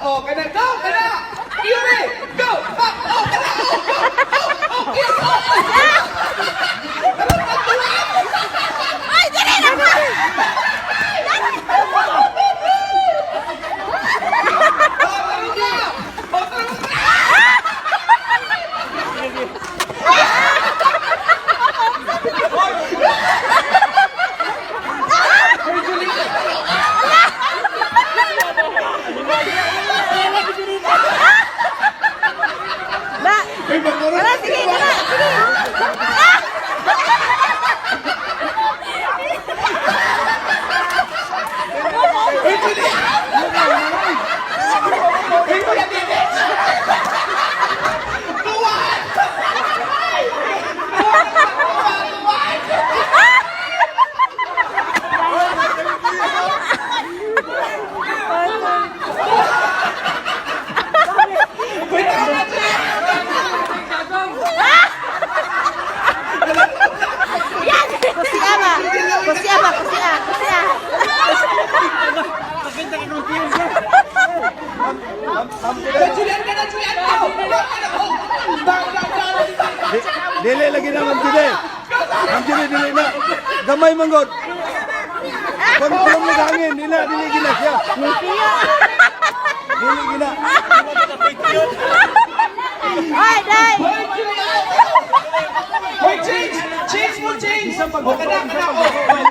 oh, kana, go, kana! Yuri, go! Oh, kana, Ay, dali na ba? Wala, sige, wala, sige. Julian, kana, Julian, go! Dili lagi na Ma'am Judy. Ma'am Judy, dili na. Gamay manggod. Kung kulong mo hangin, dili gina siya. Dili gina. Ay, day! Wait, change! Change mo, change! Kana, kana, oh.